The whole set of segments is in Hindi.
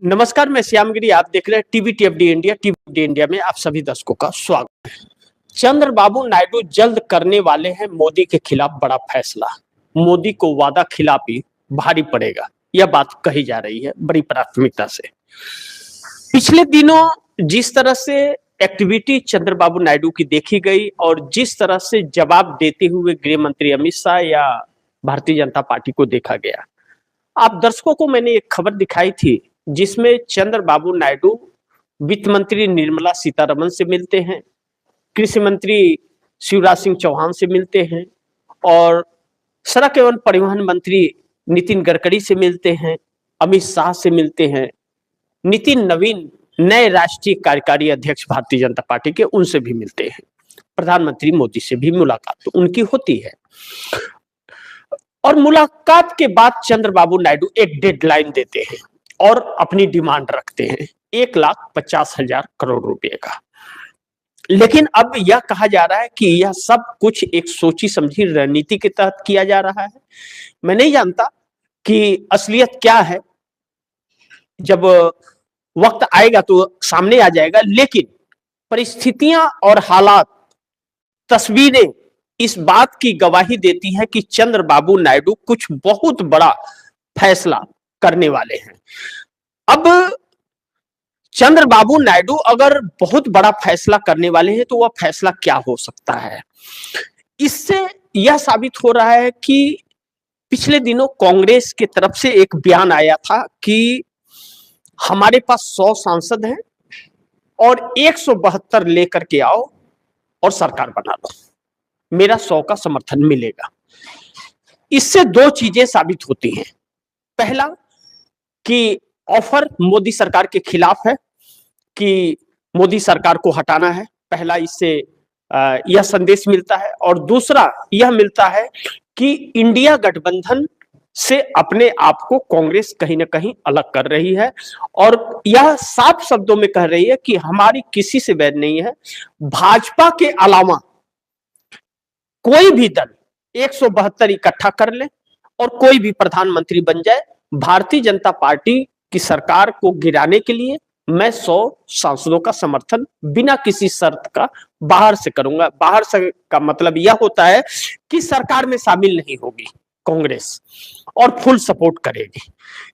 नमस्कार, मैं श्यामगिरी। आप देख रहे हैं टीवी टीएफडी इंडिया। टीवी इंडिया में आप सभी दर्शकों का स्वागत है। चंद्रबाबू नायडू जल्द करने वाले हैं मोदी के खिलाफ बड़ा फैसला। मोदी को वादा खिलाफी भारी पड़ेगा, यह बात कही जा रही है बड़ी प्राथमिकता से। पिछले दिनों जिस तरह से एक्टिविटी चंद्रबाबू नायडू की देखी गई और जिस तरह से जवाब देते हुए गृह मंत्री अमित शाह या भारतीय जनता पार्टी को देखा गया, आप दर्शकों को मैंने एक खबर दिखाई थी जिसमें चंद्रबाबू नायडू वित्त मंत्री निर्मला सीतारमण से मिलते हैं, कृषि मंत्री शिवराज सिंह चौहान से मिलते हैं और सड़क एवं परिवहन मंत्री नितिन गडकरी से मिलते हैं, अमित शाह से मिलते हैं, नितिन नवीन नए राष्ट्रीय कार्यकारी अध्यक्ष भारतीय जनता पार्टी के उनसे भी मिलते हैं, प्रधानमंत्री मोदी से भी मुलाकात तो उनकी होती है। और मुलाकात के बाद चंद्रबाबू नायडू एक डेडलाइन देते हैं और अपनी डिमांड रखते हैं 1,50,000 करोड़ रुपए का। लेकिन अब यह कहा जा रहा है कि यह सब कुछ एक सोची समझी रणनीति के तहत किया जा रहा है। मैं नहीं जानता कि असलियत क्या है, जब वक्त आएगा तो सामने आ जाएगा। लेकिन परिस्थितियां और हालात, तस्वीरें इस बात की गवाही देती है कि चंद्रबाबू नायडू कुछ बहुत बड़ा फैसला करने वाले हैं। अब चंद्रबाबू नायडू अगर बहुत बड़ा फैसला करने वाले हैं तो वह फैसला क्या हो सकता है? इससे यह साबित हो रहा है कि पिछले दिनों कांग्रेस की तरफ से एक बयान आया था कि हमारे पास 100 सांसद हैं और 172 लेकर के आओ और सरकार बना लो, मेरा 100 का समर्थन मिलेगा। इससे दो चीजें साबित होती हैं। पहला कि ऑफर मोदी सरकार के खिलाफ है कि मोदी सरकार को हटाना है, पहला इससे यह संदेश मिलता है। और दूसरा यह मिलता है कि इंडिया गठबंधन से अपने आप को कांग्रेस कहीं ना कहीं अलग कर रही है और यह साफ शब्दों में कह रही है कि हमारी किसी से बैर नहीं है। भाजपा के अलावा कोई भी दल 172 इकट्ठा कर ले और कोई भी प्रधानमंत्री बन जाए, भारतीय जनता पार्टी की सरकार को गिराने के लिए मैं 100 सांसदों का समर्थन बिना किसी शर्त का बाहर से करूंगा। बाहर से का मतलब यह होता है कि सरकार में शामिल नहीं होगी कांग्रेस और फुल सपोर्ट करेगी,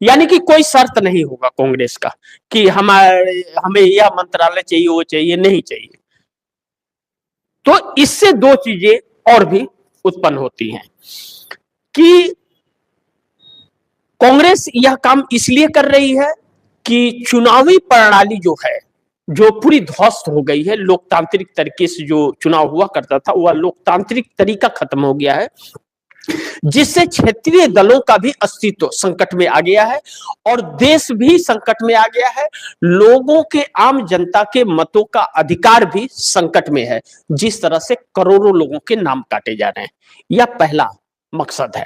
यानी कि कोई शर्त नहीं होगा कांग्रेस का कि हमें यह मंत्रालय चाहिए, वो चाहिए, नहीं चाहिए। तो इससे दो चीजें और भी उत्पन्न होती हैं कि कांग्रेस यह काम इसलिए कर रही है कि चुनावी प्रणाली जो है, जो पूरी ध्वस्त हो गई है, लोकतांत्रिक तरीके से जो चुनाव हुआ करता था वह लोकतांत्रिक तरीका खत्म हो गया है, जिससे क्षेत्रीय दलों का भी अस्तित्व संकट में आ गया है और देश भी संकट में आ गया है। लोगों के, आम जनता के मतों का अधिकार भी संकट में है, जिस तरह से करोड़ों लोगों के नाम काटे जा रहे हैं। यह पहला मकसद है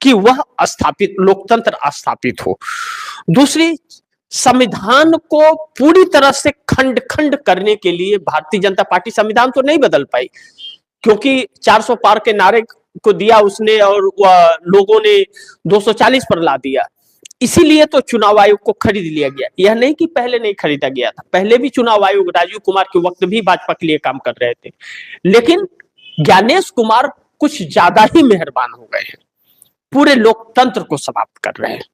कि वह स्थापित, लोकतंत्र स्थापित हो। दूसरी, संविधान को पूरी तरह से खंड खंड करने के लिए भारतीय जनता पार्टी संविधान तो नहीं बदल पाई, क्योंकि 400 पार के नारे को दिया उसने और लोगों ने 240 पर ला दिया। इसीलिए तो चुनाव आयोग को खरीद लिया गया। यह नहीं कि पहले नहीं खरीदा गया था, पहले भी चुनाव आयोग राजीव कुमार के वक्त भी भाजपा के लिए काम कर रहे थे, लेकिन ज्ञानेश कुमार कुछ ज्यादा ही मेहरबान हो गए हैं, पूरे लोकतंत्र को समाप्त कर रहे हैं।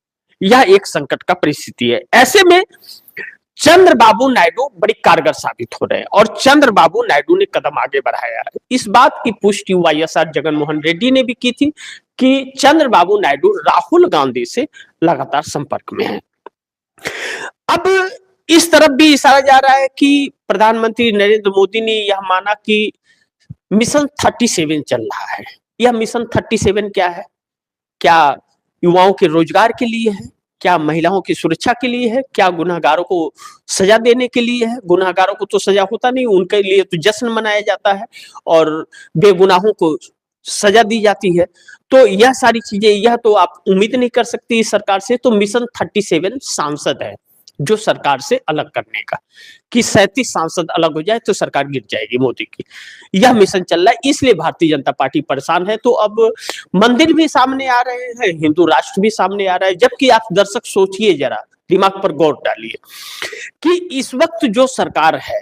यह एक संकट का परिस्थिति है। ऐसे में चंद्रबाबू नायडू बड़ी कारगर साबित हो रहे हैं और चंद्रबाबू नायडू ने कदम आगे बढ़ाया है। इस बात की पुष्टि वाईएसआर जगनमोहन रेड्डी ने भी की थी कि चंद्रबाबू नायडू राहुल गांधी से लगातार संपर्क में हैं। अब इस तरफ भी इशारा जा रहा है कि प्रधानमंत्री नरेंद्र मोदी ने यह माना कि मिशन 37 चल रहा है। यह मिशन 37 क्या है? क्या युवाओं के रोजगार के लिए है? क्या महिलाओं की सुरक्षा के लिए है? क्या गुनहगारों को सजा देने के लिए है? गुनहगारों को तो सजा होता नहीं, उनके लिए तो जश्न मनाया जाता है और बेगुनाहों को सजा दी जाती है। तो यह सारी चीजें, यह तो आप उम्मीद नहीं कर सकती इस सरकार से। तो मिशन 37 सांसद है जो सरकार से अलग करने का, कि 37 सांसद अलग हो जाए तो सरकार गिर जाएगी मोदी की। यह मिशन चल रहा है, इसलिए भारतीय जनता पार्टी परेशान है। तो अब मंदिर भी सामने आ रहे हैं, हिंदू राष्ट्र भी सामने आ रहा है। जबकि आप दर्शक सोचिए जरा, दिमाग पर गौर डालिए कि इस वक्त जो सरकार है,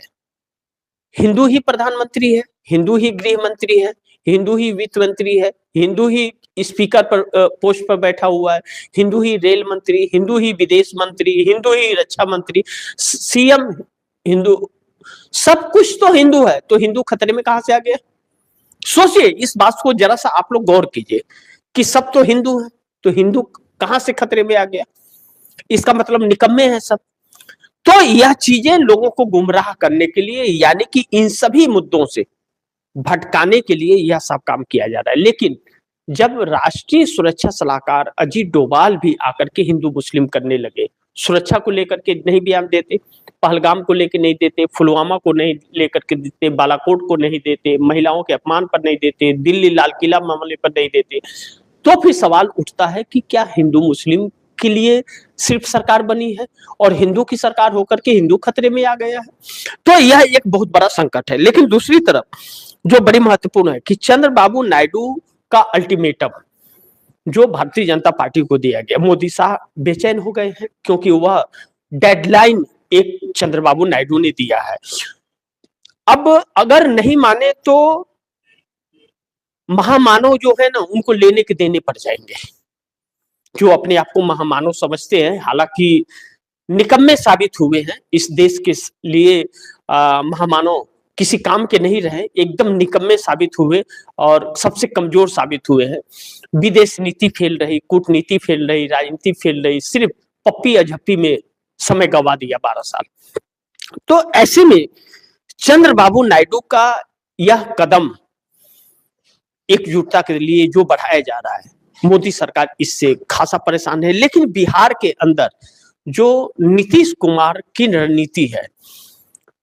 हिंदू ही प्रधानमंत्री है, हिंदू ही गृह मंत्री है, हिंदू ही वित्त मंत्री है, हिंदू ही स्पीकर पर पोस्ट पर बैठा हुआ है, हिंदू ही रेल मंत्री, हिंदू ही विदेश मंत्री, हिंदू ही रक्षा मंत्री, सीएम हिंदू, सब कुछ तो हिंदू है, तो हिंदू खतरे में कहां से आ गया? सोचिए, इस बात को जरा सा आप लोग गौर कीजिए कि सब तो हिंदू है, तो हिंदू कहां से खतरे में आ गया? इसका मतलब निकम्मे हैं सब। तो यह चीजें लोगों को गुमराह करने के लिए, यानी कि इन सभी मुद्दों से भटकाने के लिए यह सब काम किया जा रहा है। लेकिन जब राष्ट्रीय सुरक्षा सलाहकार अजीत डोभाल भी आकर के हिंदू मुस्लिम करने लगे, सुरक्षा को लेकर के नहीं बयान देते, पहलगाम को लेकर नहीं देते, पुलवामा को नहीं लेकर के देते, बालाकोट को नहीं देते, महिलाओं के अपमान पर नहीं देते, दिल्ली लाल किला मामले पर नहीं देते, तो फिर सवाल उठता है कि क्या हिंदू मुस्लिम के लिए सिर्फ सरकार बनी है और हिंदू की सरकार होकर के हिंदू खतरे में आ गया है? तो यह एक बहुत बड़ा संकट है। लेकिन दूसरी तरफ जो बड़ी महत्वपूर्ण है कि चंद्रबाबू नायडू का अल्टीमेटम जो भारतीय जनता पार्टी को दिया गया, मोदी साहब बेचैन हो गए हैं क्योंकि वह डेडलाइन एक चंद्रबाबू नायडू ने दिया है। अब अगर नहीं माने तो महामानव जो है ना, उनको लेने के देने पड़ जाएंगे, जो अपने आप को महामानव समझते हैं, हालांकि निकम्मे साबित हुए हैं इस देश के लिए। महामानव किसी काम के नहीं रहे, एकदम निकम्मे साबित हुए और सबसे कमजोर साबित हुए हैं। विदेश नीति फेल रही, कूटनीति फेल रही, राजनीति फेल रही, सिर्फ पप्पी अझप्पी में समय गंवा दिया 12 साल। तो ऐसे में चंद्रबाबू नायडू का यह कदम एकजुटता के लिए जो बढ़ाया जा रहा है, मोदी सरकार इससे खासा परेशान है। लेकिन बिहार के अंदर जो नीतीश कुमार की रणनीति है,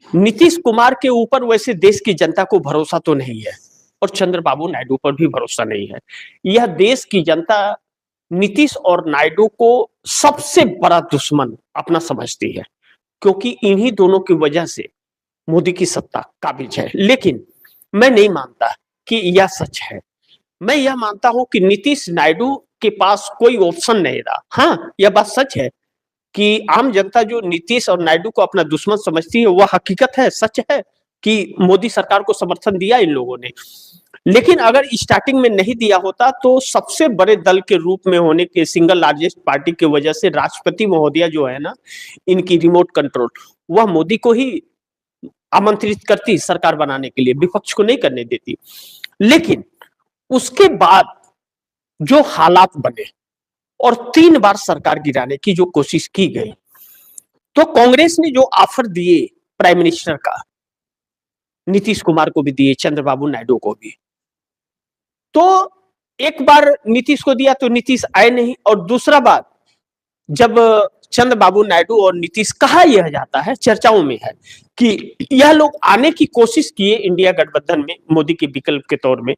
नीतीश कुमार के ऊपर वैसे देश की जनता को भरोसा तो नहीं है और चंद्रबाबू नायडू पर भी भरोसा नहीं है। यह देश की जनता नीतीश और नायडू को सबसे बड़ा दुश्मन अपना समझती है, क्योंकि इन्हीं दोनों की वजह से मोदी की सत्ता काबिज है। लेकिन मैं नहीं मानता कि यह सच है। मैं यह मानता हूं कि नीतीश नायडू के पास कोई ऑप्शन नहीं रहा। हाँ, यह बात सच है कि आम जनता जो नीतीश और नायडू को अपना दुश्मन समझती है, वह हकीकत है, सच है कि मोदी सरकार को समर्थन दिया इन लोगों ने। लेकिन अगर स्टार्टिंग में नहीं दिया होता तो सबसे बड़े दल के रूप में होने के, सिंगल लार्जेस्ट पार्टी की वजह से राष्ट्रपति महोदया जो है ना, इनकी रिमोट कंट्रोल, वह मोदी को ही आमंत्रित करती सरकार बनाने के लिए, विपक्ष को नहीं करने देती। लेकिन उसके बाद जो हालात बने और 3 बार सरकार गिराने की जो कोशिश की गई, तो कांग्रेस ने जो ऑफर दिए प्राइम मिनिस्टर का, नीतीश कुमार को भी दिए, चंद्रबाबू नायडू को भी, तो एक बार नीतीश को दिया तो नीतीश आए नहीं, और दूसरा बार जब चंद्रबाबू नायडू और नीतीश, कहा यह जाता है, चर्चाओं में है कि यह लोग आने की कोशिश किए इंडिया गठबंधन में मोदी के विकल्प के तौर में,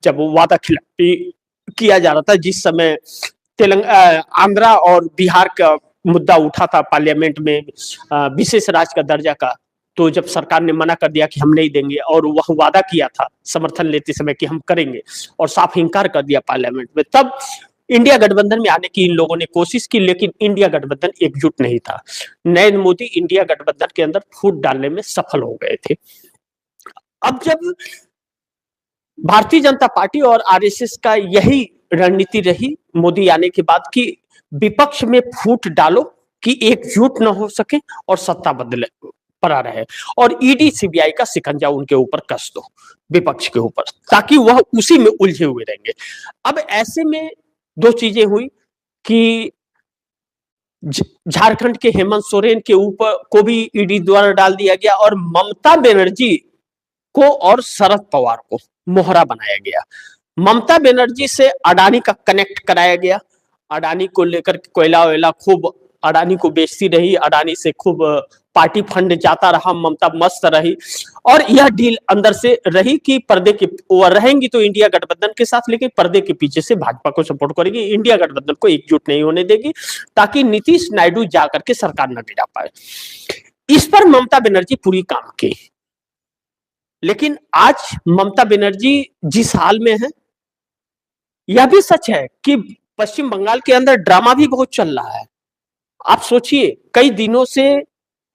जब वो वादा खिलाफी किया जा रहा था, जिस समय आंध्रा और बिहार का मुद्दा उठा था पार्लियामेंट में विशेष राज्य का दर्जा का, तो जब सरकार ने मना कर दिया कि हम नहीं देंगे, और वह वादा किया था समर्थन लेते समय कि हम करेंगे, और साफ इंकार कर दिया पार्लियामेंट में, तब इंडिया गठबंधन में आने की इन लोगों ने कोशिश की, लेकिन इंडिया गठबंधन एकजुट नहीं था। नरेंद्र मोदी इंडिया गठबंधन के अंदर फूट डालने में सफल हो गए थे। अब जब भारतीय जनता पार्टी और आरएसएस का यही रणनीति रही मोदी आने के बाद कि विपक्ष में फूट डालो कि एकजुट न हो सके और सत्ता बदले पड़ा रहे, और ईडी सीबीआई का शिकंजा उनके ऊपर कस दो, विपक्ष के ऊपर, ताकि वह उसी में उलझे हुए रहेंगे। अब ऐसे में 2 चीजें हुई कि झारखंड के हेमंत सोरेन के ऊपर को भी ईडी द्वारा डाल दिया गया, और ममता बनर्जी को और शरद पवार को मोहरा बनाया गया। ममता बनर्जी से अडानी का कनेक्ट कराया गया, अडानी को लेकर कोयला वोयला खूब अडानी को बेचती रही, अडानी से खूब पार्टी फंड जाता रहा, ममता मस्त रही, और यह डील अंदर से रही कि पर्दे के वो रहेंगी तो इंडिया गठबंधन के साथ, लेकिन पर्दे के पीछे से भाजपा को सपोर्ट करेगी, इंडिया गठबंधन को एकजुट नहीं होने देगी, ताकि नीतीश नायडू जाकर के सरकार न गिरा पाए। इस पर ममता बनर्जी पूरी काम की। लेकिन आज ममता बनर्जी जिस हाल में है, यह भी सच है कि पश्चिम बंगाल के अंदर ड्रामा भी बहुत चल रहा है, आप सोचिए, कई दिनों से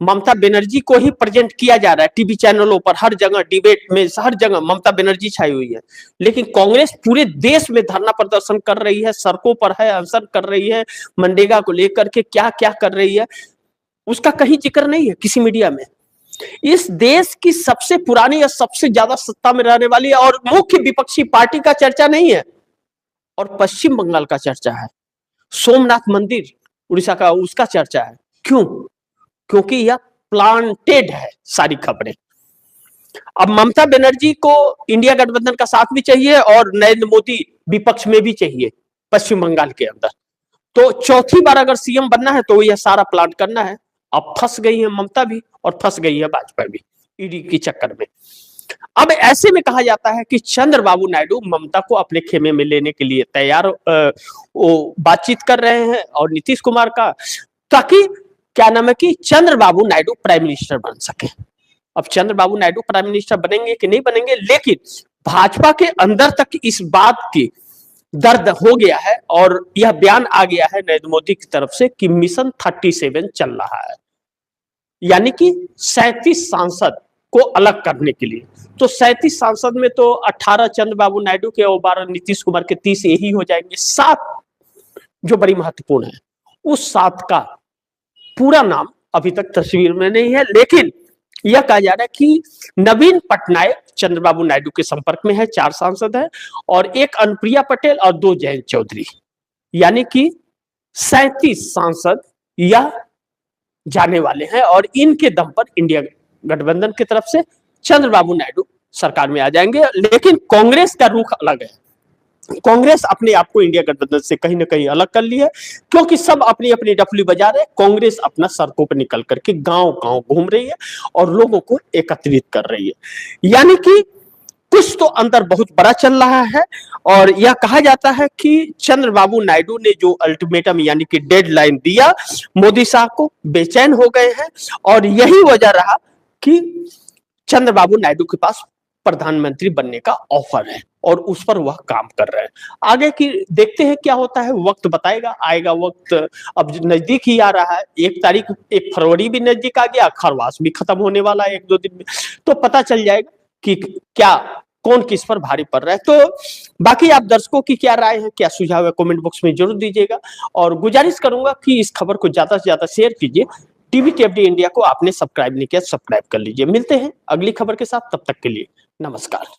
ममता बनर्जी को ही प्रेजेंट किया जा रहा है टीवी चैनलों पर, हर जगह डिबेट में, हर जगह ममता बनर्जी छाई हुई है। लेकिन कांग्रेस पूरे देश में धरना प्रदर्शन कर रही है, सड़कों पर है, अनशन कर रही है, मनरेगा को लेकर के क्या क्या कर रही है, उसका कहीं जिक्र नहीं है किसी मीडिया में। इस देश की सबसे पुरानी या सबसे ज्यादा सत्ता में रहने वाली और मुख्य विपक्षी पार्टी का चर्चा नहीं है, और पश्चिम बंगाल का चर्चा है, सोमनाथ मंदिर उड़ीसा का, उसका चर्चा है। क्यों? क्योंकि यह प्लांटेड है सारी खबरें। अब ममता बनर्जी को इंडिया गठबंधन का साथ भी चाहिए और नरेंद्र मोदी विपक्ष में भी चाहिए पश्चिम बंगाल के अंदर। तो चौथी बार अगर सीएम बनना है तो यह सारा प्लान करना है। अब फंस गई है ममता भी और फंस गई है भाजपा भी ईडी के चक्कर में। अब ऐसे में कहा जाता है कि चंद्रबाबू नायडू ममता को अपने खेमे में लेने के लिए तैयार, वो बातचीत कर रहे हैं और नीतीश कुमार का, ताकि क्या नाम है कि चंद्रबाबू नायडू प्राइम मिनिस्टर बन सके। अब चंद्रबाबू नायडू प्राइम मिनिस्टर बनेंगे कि नहीं बनेंगे, लेकिन भाजपा के अंदर तक इस बात की दर्द हो गया है और यह बयान आ गया है नरेंद्र मोदी की तरफ से कि मिशन 37 चल रहा है, यानी कि 37 सांसद को अलग करने के लिए। तो 37 सांसद में तो 18 चंद्रबाबू नायडू के और 12 नीतीश कुमार के, 30 यही हो जाएंगे। 7 जो बड़ी महत्वपूर्ण है, उस 7 का पूरा नाम अभी तक तस्वीर में नहीं है, लेकिन यह कहा जा रहा है कि नवीन पटनायक चंद्रबाबू नायडू के संपर्क में है, 4 सांसद है, और एक अनुप्रिया पटेल और 2 जयंत चौधरी, यानी कि 37 सांसद यह जाने वाले हैं और इनके दम पर इंडिया गठबंधन की तरफ से चंद्रबाबू नायडू सरकार में आ जाएंगे। लेकिन कांग्रेस का रुख अलग है। कांग्रेस अपने आप को इंडिया गठबंधन से कहीं ना कहीं अलग कर ली है, क्योंकि सब अपनी अपनी डफली बजा रहे हैं। कांग्रेस अपना सड़कों पर निकल करके गांव गांव घूम रही है और लोगों को एकत्रित कर रही है, यानी कि कुछ तो अंतर बहुत बड़ा चल रहा है। और यह कहा जाता है कि चंद्रबाबू नायडू ने जो अल्टीमेटम यानी कि डेडलाइन दिया मोदी साहब को, बेचैन हो गए हैं, और यही वजह रहा कि चंद्रबाबू नायडू के पास प्रधानमंत्री बनने का ऑफर है और उस पर वह काम कर रहे हैं। आगे की देखते हैं क्या होता है, वक्त बताएगा, आएगा वक्त। अब नजदीक ही आ रहा है, 1 फरवरी भी नजदीक आ गया, खरवास भी खत्म होने वाला है 1-2 दिन में, तो पता चल जाएगा कि क्या कौन किस पर भारी पड़ रहा है। तो बाकी आप दर्शकों की क्या राय है, क्या सुझाव है, कमेंट बॉक्स में जरूर दीजिएगा, और गुजारिश करूंगा कि इस खबर को ज्यादा से ज्यादा शेयर कीजिए। टीवी TFD इंडिया को आपने सब्सक्राइब नहीं किया, सब्सक्राइब कर लीजिए। मिलते हैं अगली खबर के साथ, तब तक के लिए नमस्कार।